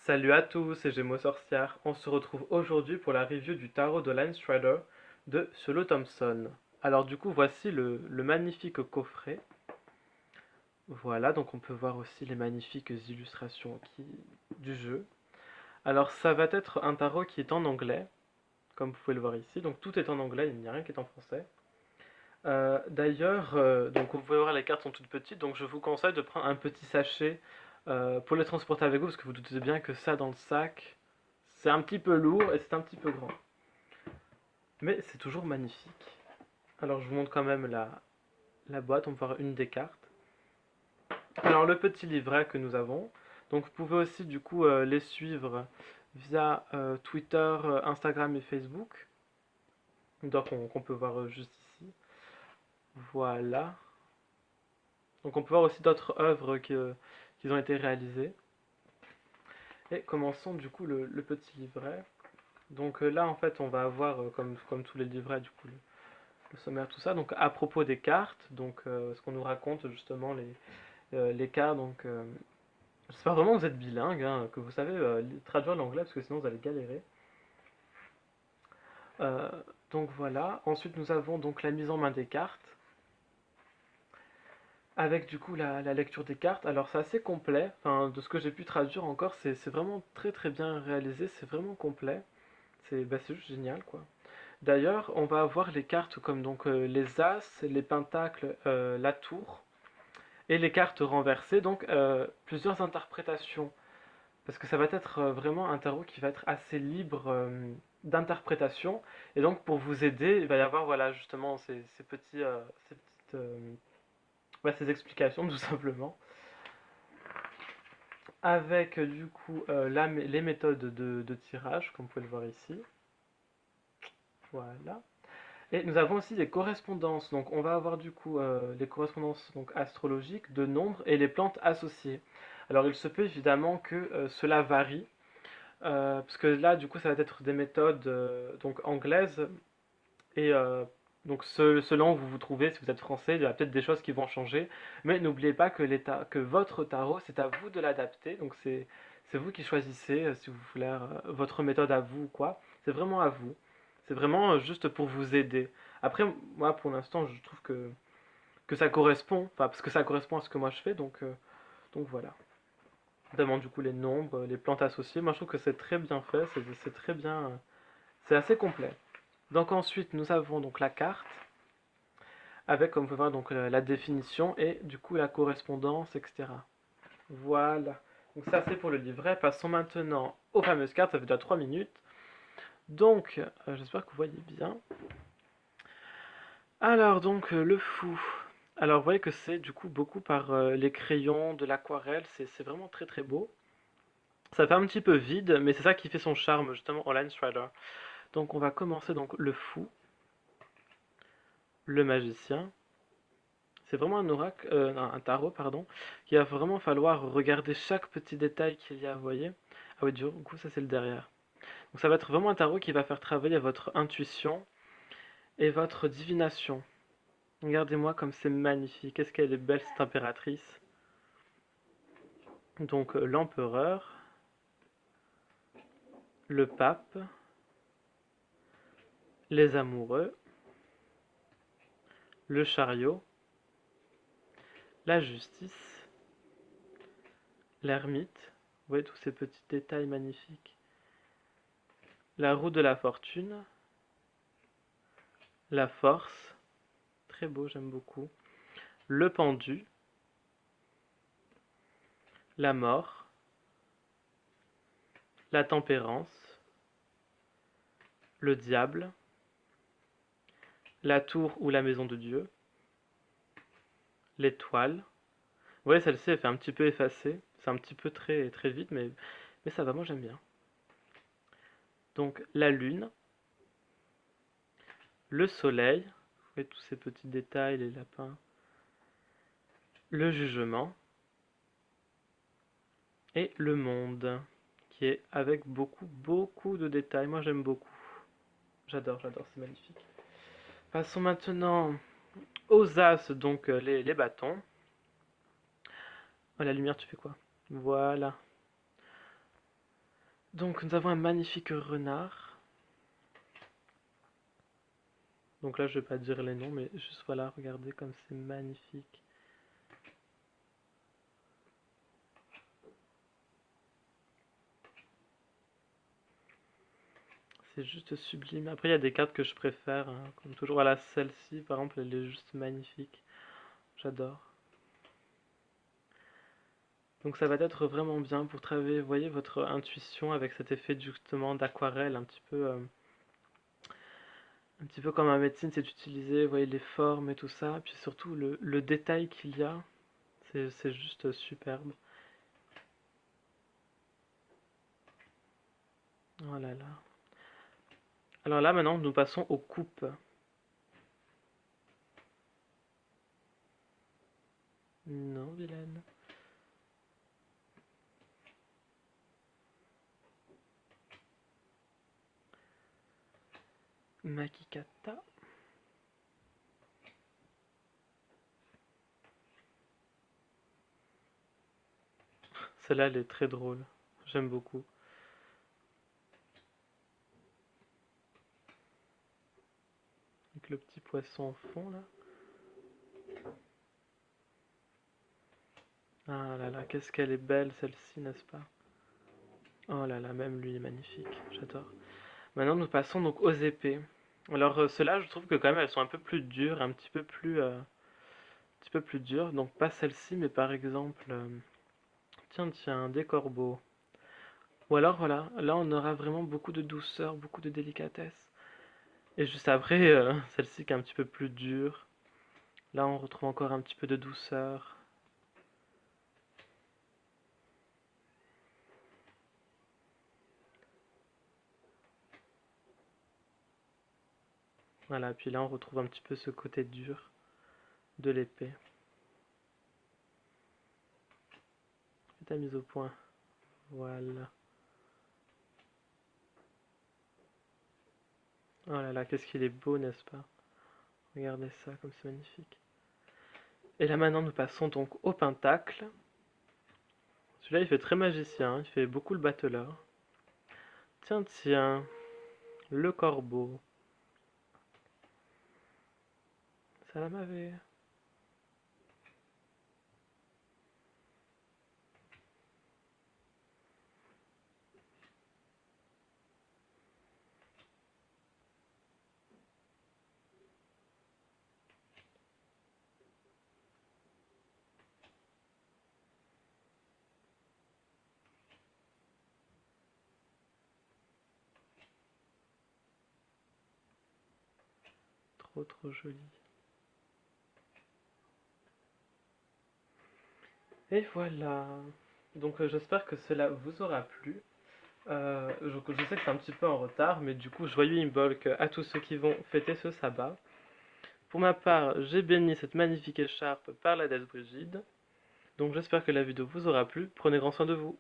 Salut à tous, c'est Gémeaux Sorcière. On se retrouve aujourd'hui pour la review du tarot de Line Strider de Solo Thompson. Alors du coup, voici le magnifique coffret. Voilà, donc on peut voir aussi les magnifiques illustrations du jeu. Alors ça va être un tarot qui est en anglais, comme vous pouvez le voir ici. Donc tout est en anglais, il n'y a rien qui est en français. D'ailleurs, donc vous pouvez voir les cartes sont toutes petites, donc je vous conseille de prendre un petit sachet pour les transporter avec vous, parce que vous doutez bien que ça dans le sac, c'est un petit peu lourd et c'est un petit peu grand. Mais c'est toujours magnifique. Alors je vous montre quand même la boîte, on peut voir une des cartes. Alors le petit livret que nous avons, donc vous pouvez aussi du coup les suivre via Twitter, Instagram et Facebook, donc qu'on peut voir juste ici. Voilà. Donc on peut voir aussi d'autres œuvres qui ont été réalisées. Et commençons du coup le petit livret. Donc là en fait on va avoir comme tous les livrets du coup le sommaire tout ça. Donc à propos des cartes, donc ce qu'on nous raconte justement les cartes. Donc j'espère vraiment que vous êtes bilingue, hein, que vous savez traduire l'anglais parce que sinon vous allez galérer. Euh, donc voilà. Ensuite nous avons donc la mise en main des cartes. Avec du coup la lecture des cartes, alors c'est assez complet, enfin, de ce que j'ai pu traduire encore, c'est vraiment très très bien réalisé, c'est vraiment complet, c'est juste génial quoi. D'ailleurs, on va avoir les cartes comme donc les As, les Pentacles, la Tour, et les cartes renversées, donc plusieurs interprétations, parce que ça va être vraiment un tarot qui va être assez libre d'interprétation, et donc pour vous aider, il va y avoir voilà justement ces petites ces explications tout simplement. Avec du coup les méthodes de tirage, comme vous pouvez le voir ici. Voilà. Et nous avons aussi des correspondances. Donc on va avoir du coup les correspondances donc, astrologiques de nombres et les plantes associées. Alors il se peut évidemment que cela varie, parce que là du coup ça va être des méthodes donc anglaises et donc selon où vous vous trouvez, si vous êtes français, il y a peut-être des choses qui vont changer, mais n'oubliez pas que votre tarot, c'est à vous de l'adapter, donc c'est vous qui choisissez si vous voulez votre méthode à vous ou quoi, c'est vraiment à vous, c'est vraiment juste pour vous aider. Après, moi pour l'instant, je trouve que ça correspond, enfin parce que ça correspond à ce que moi je fais, donc voilà. Notamment du coup les nombres, les plantes associées, moi je trouve que c'est très bien fait, c'est très bien, c'est assez complet. Donc ensuite, nous avons donc la carte avec, comme vous pouvez voir, donc la définition et du coup la correspondance, etc. Voilà. Donc ça c'est pour le livret. Passons maintenant aux fameuses cartes. Ça fait déjà 3 minutes. Donc, j'espère que vous voyez bien. Alors donc le fou. Alors vous voyez que c'est du coup beaucoup par les crayons, de l'aquarelle. C'est vraiment très très beau. Ça fait un petit peu vide, mais c'est ça qui fait son charme justement en Line Strider. Donc on va commencer donc le fou, le magicien. C'est vraiment un oracle, un tarot, pardon, qu'il va vraiment falloir regarder chaque petit détail qu'il y a, vous voyez. Ah oui, du coup, ça c'est le derrière. Donc ça va être vraiment un tarot qui va faire travailler votre intuition et votre divination. Regardez-moi comme c'est magnifique. Qu'est-ce qu'elle est belle, cette impératrice. Donc l'empereur, le pape, les amoureux, le chariot, la justice, l'ermite. Vous voyez tous ces petits détails magnifiques. La roue de la fortune, la force, très beau, j'aime beaucoup. Le pendu, la mort, la tempérance, le diable, la tour ou la maison de Dieu, l'étoile. Ouais, celle-ci elle fait un petit peu effacée, c'est un petit peu très très vite, mais ça va, moi j'aime bien. Donc la lune, le soleil, vous voyez tous ces petits détails, les lapins, le jugement et le monde, qui est avec beaucoup de détails. Moi j'aime beaucoup. J'adore, c'est magnifique. Passons maintenant aux as, donc les bâtons. Oh, la lumière, tu fais quoi? Voilà. Donc nous avons un magnifique renard. Donc là je vais pas dire les noms, mais juste voilà, regardez comme c'est magnifique. C'est juste sublime. Après il y a des cartes que je préfère, hein, comme toujours. Voilà, celle-ci par exemple, elle est juste magnifique. J'adore. Donc ça va être vraiment bien pour travailler, vous voyez, votre intuition avec cet effet justement d'aquarelle, un petit peu comme en médecine, c'est d'utiliser, vous voyez, les formes et tout ça, puis surtout le détail qu'il y a, c'est juste superbe. Oh là là. Alors là, maintenant, nous passons aux coupes. Non, vilaine. Makikata. Celle-là, elle est très drôle. J'aime beaucoup. Avec le petit poisson en fond, là. Ah là là, qu'est-ce qu'elle est belle, celle-ci, n'est-ce pas? Oh là là, même lui est magnifique. J'adore. Maintenant, nous passons donc aux épées. Alors, ceux-là, je trouve que quand même, elles sont un peu plus dures, un petit peu plus dures. Donc, pas celle-ci, mais par exemple, tiens, tiens, des corbeaux. Ou alors, voilà, là, on aura vraiment beaucoup de douceur, beaucoup de délicatesse. Et juste après, celle-ci qui est un petit peu plus dure. Là, on retrouve encore un petit peu de douceur. Voilà, puis là, on retrouve un petit peu ce côté dur de l'épée. Fais ta mise au point. Voilà. Oh là là, qu'est-ce qu'il est beau, n'est-ce pas? Regardez ça, comme c'est magnifique. Et là, maintenant, nous passons donc au pentacle. Celui-là, il fait très magicien, il fait beaucoup le battleur. Tiens, tiens, le corbeau. Ça la m'avait. Trop, trop joli. Et voilà. Donc, j'espère que cela vous aura plu. Je sais que c'est un petit peu en retard, mais du coup, joyeux Imbolc à tous ceux qui vont fêter ce sabbat. Pour ma part, j'ai béni cette magnifique écharpe par la déesse Brigide. Donc j'espère que la vidéo vous aura plu. Prenez grand soin de vous.